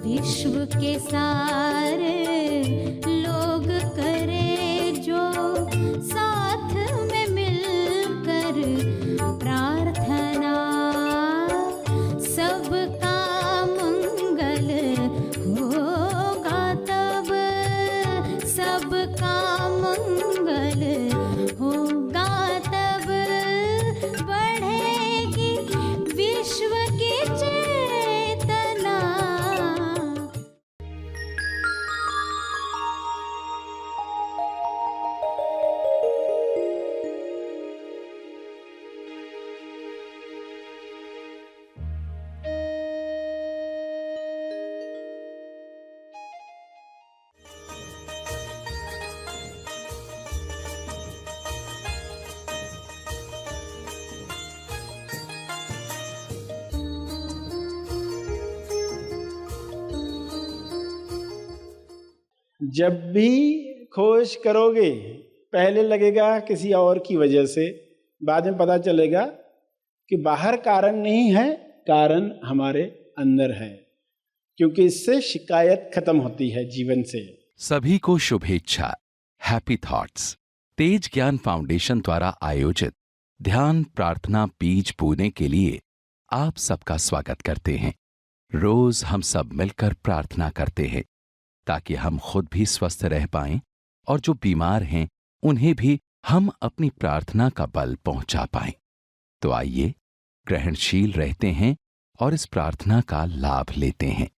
विश्व के सारे लोग करे जो साथ में मिलकर प्रार्थना, सबका मंगल होगा तब, सबका मंगल होगा तब, बढ़ेगी विश्व की चेतना। जब भी खोज करोगे पहले लगेगा किसी और की वजह से, बाद में पता चलेगा कि बाहर कारण नहीं है, कारण हमारे अंदर है, क्योंकि इससे शिकायत खत्म होती है जीवन से। सभी को शुभेच्छा। हैप्पी थॉट्स तेज ज्ञान फाउंडेशन द्वारा आयोजित ध्यान प्रार्थना बीज बोने के लिए आप सबका स्वागत करते हैं। रोज हम सब मिलकर प्रार्थना करते हैं ताकि हम खुद भी स्वस्थ रह पाएं और जो बीमार हैं उन्हें भी हम अपनी प्रार्थना का बल पहुंचा पाएं। तो आइए ग्रहणशील रहते हैं और इस प्रार्थना का लाभ लेते हैं।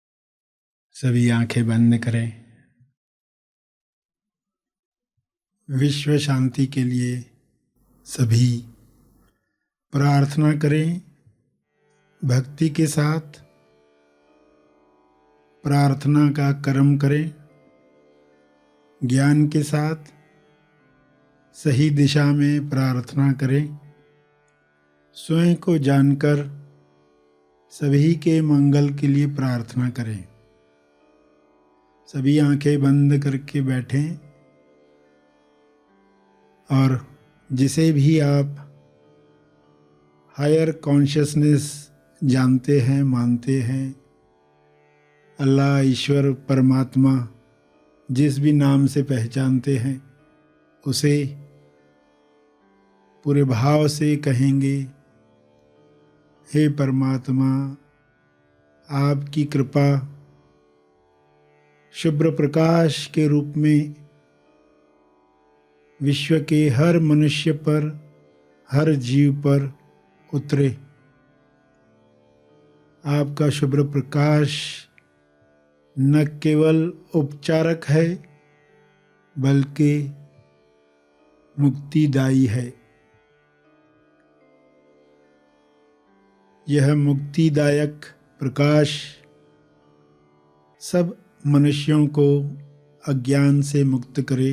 सभी आंखें बंद करें। विश्व शांति के लिए सभी प्रार्थना करें। भक्ति के साथ प्रार्थना का कर्म करें। ज्ञान के साथ सही दिशा में प्रार्थना करें। स्वयं को जानकर सभी के मंगल के लिए प्रार्थना करें। सभी आंखें बंद करके बैठें और जिसे भी आप हायर कॉन्शियसनेस जानते हैं, मानते हैं, अल्लाह, ईश्वर, परमात्मा, जिस भी नाम से पहचानते हैं, उसे पूरे भाव से कहेंगे, हे परमात्मा, आपकी कृपा शुभ्र प्रकाश के रूप में विश्व के हर मनुष्य पर, हर जीव पर उतरे। आपका शुभ्र प्रकाश न केवल उपचारक है बल्कि मुक्तिदायी है। यह मुक्तिदायक प्रकाश सब मनुष्यों को अज्ञान से मुक्त करे।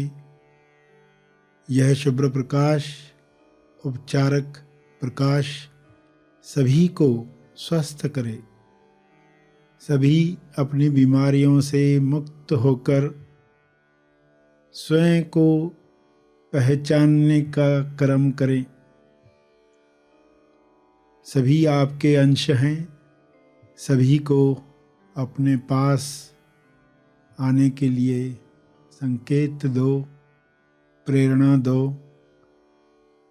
यह शुभ्र प्रकाश, उपचारक प्रकाश सभी को स्वस्थ करे। सभी अपनी बीमारियों से मुक्त होकर स्वयं को पहचानने का कर्म करें। सभी आपके अंश हैं। सभी को अपने पास आने के लिए संकेत दो, प्रेरणा दो।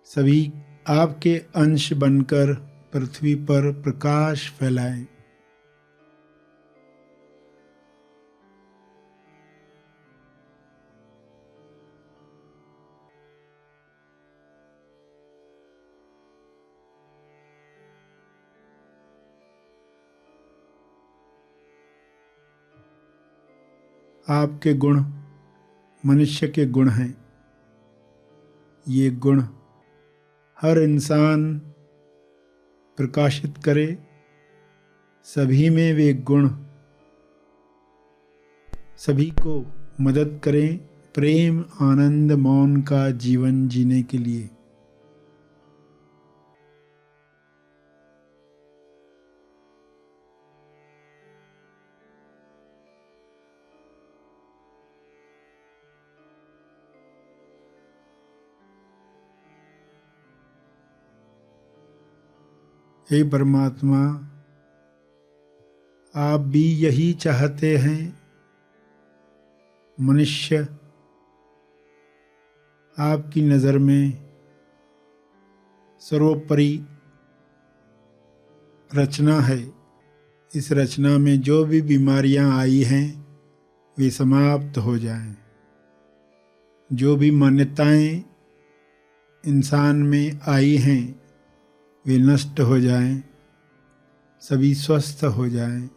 सभी आपके अंश बनकर पृथ्वी पर प्रकाश फैलाएं। आपके गुण मनुष्य के गुण हैं। ये गुण हर इंसान प्रकाशित करे। सभी में वे गुण सभी को मदद करें प्रेम, आनंद, मौन का जीवन जीने के लिए। हे परमात्मा, आप भी यही चाहते हैं। मनुष्य आपकी नज़र में सर्वोपरि रचना है। इस रचना में जो भी बीमारियां आई हैं वे समाप्त हो जाएं। जो भी मान्यताएं इंसान में आई हैं वे नष्ट हो जाएं। सभी स्वस्थ हो जाएं।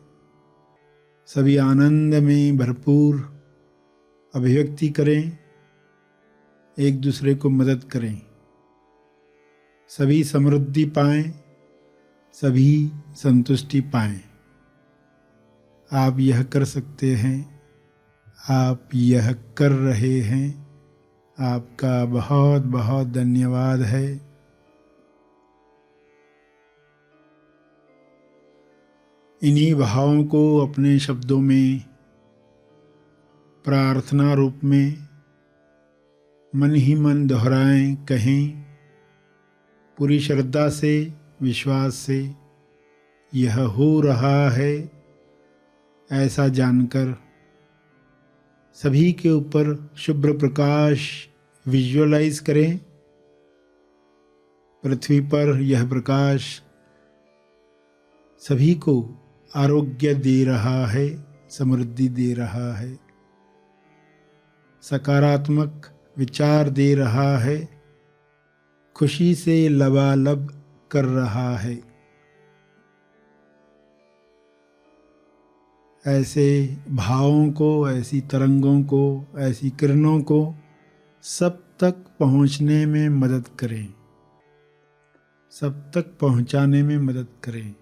सभी आनंद में भरपूर अभिव्यक्ति करें। एक दूसरे को मदद करें। सभी समृद्धि पाएं। सभी संतुष्टि पाएं। आप यह कर सकते हैं। आप यह कर रहे हैं। आपका बहुत बहुत धन्यवाद है। इन्हीं भावों को अपने शब्दों में प्रार्थना रूप में मन ही मन दोहराएं, कहें पूरी श्रद्धा से, विश्वास से। यह हो रहा है ऐसा जानकर सभी के ऊपर शुभ्र प्रकाश विजुअलाइज करें। पृथ्वी पर यह प्रकाश सभी को आरोग्य दे रहा है, समृद्धि दे रहा है, सकारात्मक विचार दे रहा है, खुशी से लबालब कर रहा है। ऐसे भावों को, ऐसी तरंगों को, ऐसी किरणों को सब तक पहुंचने में मदद करें, सब तक पहुंचाने में मदद करें।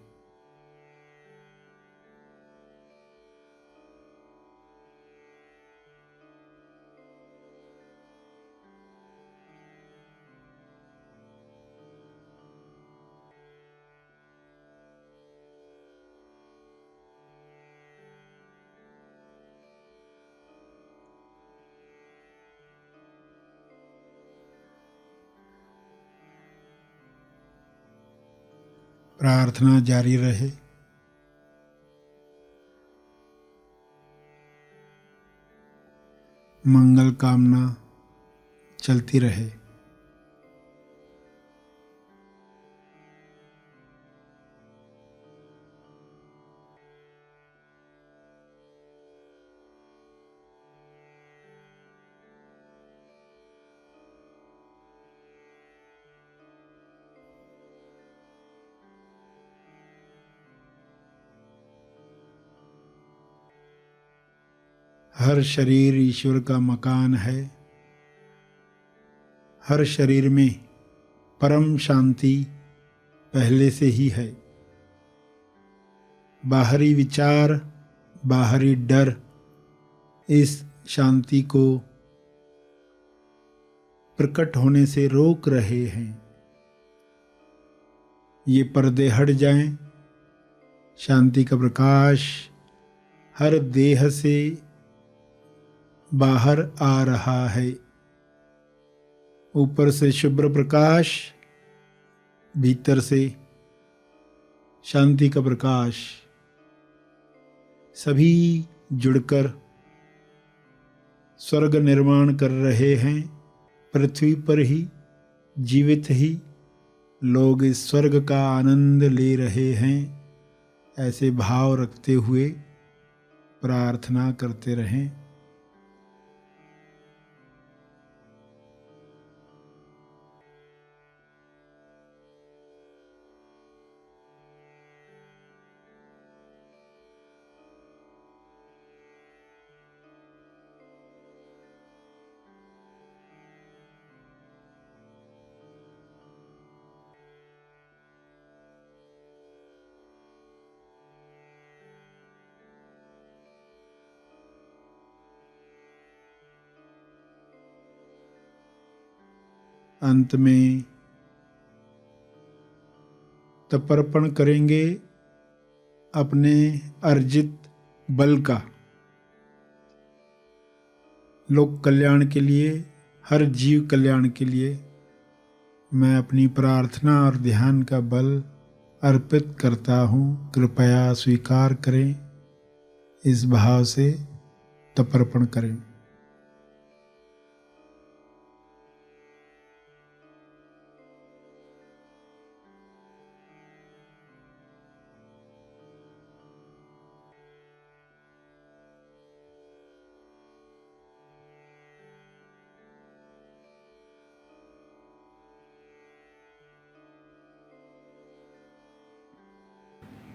प्रार्थना जारी रहे। मंगल कामना चलती रहे। हर शरीर ईश्वर का मकान है। हर शरीर में परम शांति पहले से ही है। बाहरी विचार, बाहरी डर इस शांति को प्रकट होने से रोक रहे हैं। ये पर्दे हट जाएं। शांति का प्रकाश हर देह से बाहर आ रहा है। ऊपर से शुभ्र प्रकाश, भीतर से शांति का प्रकाश, सभी जुड़कर स्वर्ग निर्माण कर रहे हैं। पृथ्वी पर ही, जीवित ही लोग इस स्वर्ग का आनंद ले रहे हैं। ऐसे भाव रखते हुए प्रार्थना करते रहें। अंत में तर्पण करेंगे अपने अर्जित बल का, लोक कल्याण के लिए, हर जीव कल्याण के लिए। मैं अपनी प्रार्थना और ध्यान का बल अर्पित करता हूँ। कृपया स्वीकार करें। इस भाव से तर्पण करें।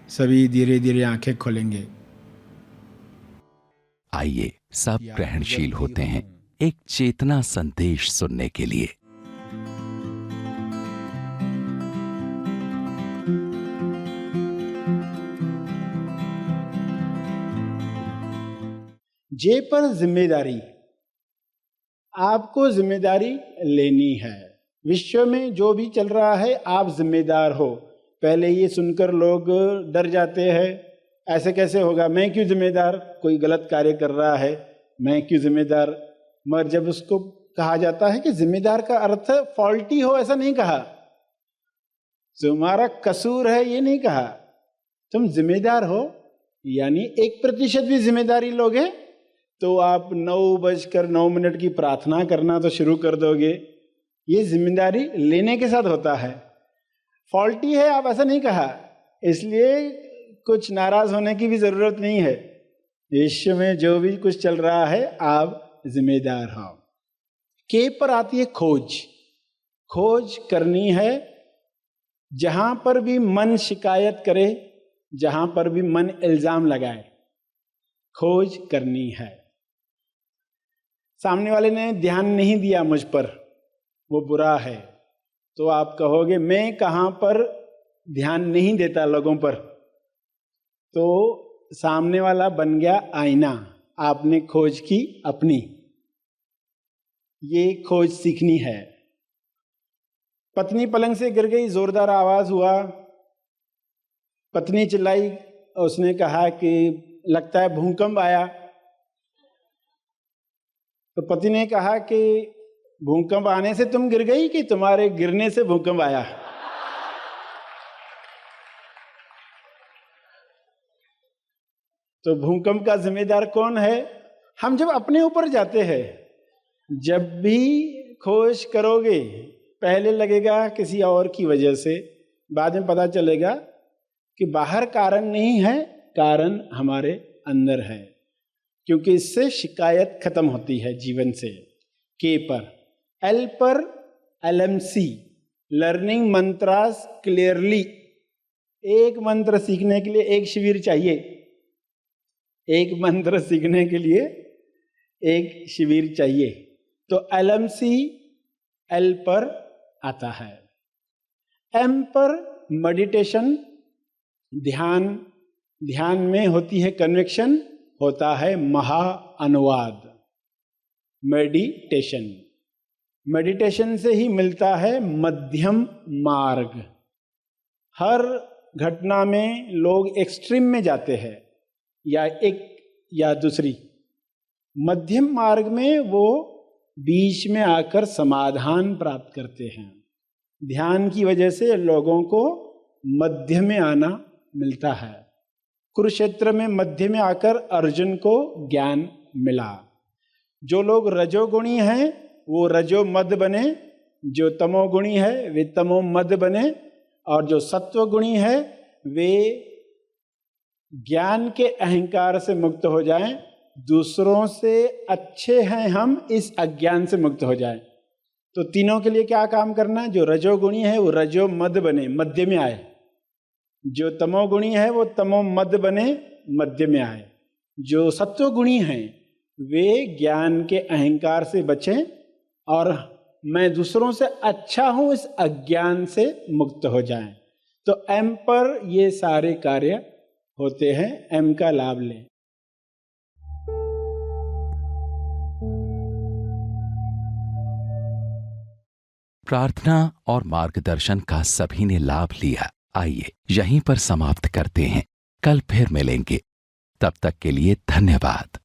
सभी धीरे धीरे आंखें खोलेंगे। आइए सब ग्रहणशील होते हैं एक चेतना संदेश सुनने के लिए। जे पर जिम्मेदारी, आपको जिम्मेदारी लेनी है। विश्व में जो भी चल रहा है आप जिम्मेदार हो। पहले ये सुनकर लोग डर जाते हैं, ऐसे कैसे होगा, मैं क्यों जिम्मेदार, कोई गलत कार्य कर रहा है मैं क्यों जिम्मेदार। मगर जब उसको कहा जाता है कि जिम्मेदार का अर्थ फॉल्टी हो, ऐसा नहीं कहा, तुम्हारा कसूर है ये नहीं कहा, तुम जिम्मेदार हो, यानी 1% भी जिम्मेदारी लोगे तो आप 9:09 की प्रार्थना करना तो शुरू कर दोगे। ये जिम्मेदारी लेने के साथ होता है। फॉल्टी है आप ऐसा नहीं कहा, इसलिए कुछ नाराज होने की भी जरूरत नहीं है। विश्व में जो भी कुछ चल रहा है आप जिम्मेदार हो। के पर आती है खोज। खोज करनी है। जहां पर भी मन शिकायत करे, जहां पर भी मन इल्जाम लगाए, खोज करनी है। सामने वाले ने ध्यान नहीं दिया मुझ पर, वो बुरा है, तो आप कहोगे मैं कहां पर ध्यान नहीं देता लोगों पर, तो सामने वाला बन गया आईना। आपने खोज की अपनी। ये खोज सीखनी है। पत्नी पलंग से गिर गई, जोरदार आवाज हुआ, पत्नी चिल्लाई, उसने कहा कि लगता है भूकंप आया। तो पति ने कहा कि भूकंप आने से तुम गिर गई कि तुम्हारे गिरने से भूकंप आया। तो भूकंप का जिम्मेदार कौन है? हम जब अपने ऊपर जाते हैं, जब भी खोज करोगे पहले लगेगा किसी और की वजह से, बाद में पता चलेगा कि बाहर कारण नहीं है, कारण हमारे अंदर है, क्योंकि इससे शिकायत खत्म होती है जीवन से। के पर, एल पर LMC, लर्निंग मंत्रास क्लियरली। एक मंत्र सीखने के लिए एक शिविर चाहिए, एक मंत्र सीखने के लिए एक शिविर चाहिए। तो LMC एल पर आता है। एम पर मेडिटेशन, ध्यान। ध्यान में होती है कन्विक्शन, होता है महा अनुवाद, मेडिटेशन। मेडिटेशन से ही मिलता है मध्यम मार्ग। हर घटना में लोग एक्सट्रीम में जाते हैं, या एक या दूसरी। मध्यम मार्ग में वो बीच में आकर समाधान प्राप्त करते हैं। ध्यान की वजह से लोगों को मध्य में आना मिलता है। कुरुक्षेत्र में मध्य में आकर अर्जुन को ज्ञान मिला। जो लोग रजोगुणी हैं वो रजो मद बने, जो तमोगुणी है वे तमो मद बने, और जो सत्वगुणी है वे ज्ञान के अहंकार से मुक्त हो जाएं, दूसरों से अच्छे हैं हम, इस अज्ञान से मुक्त हो जाएं। तो तीनों के लिए क्या काम करना है? जो रजोगुणी है वो रजो मद बने, मध्य में आए। जो तमोगुणी है वो तमो मद बने, मध्य में आए। जो सत्वगुणी हैं वे ज्ञान के अहंकार से बचें और मैं दूसरों से अच्छा हूं, इस अज्ञान से मुक्त हो जाएं। तो एम पर ये सारे कार्य होते हैं। एम का लाभ लें। प्रार्थना और मार्गदर्शन का सभी ने लाभ लिया। आइए यहीं पर समाप्त करते हैं, कल फिर मिलेंगे। तब तक के लिए धन्यवाद।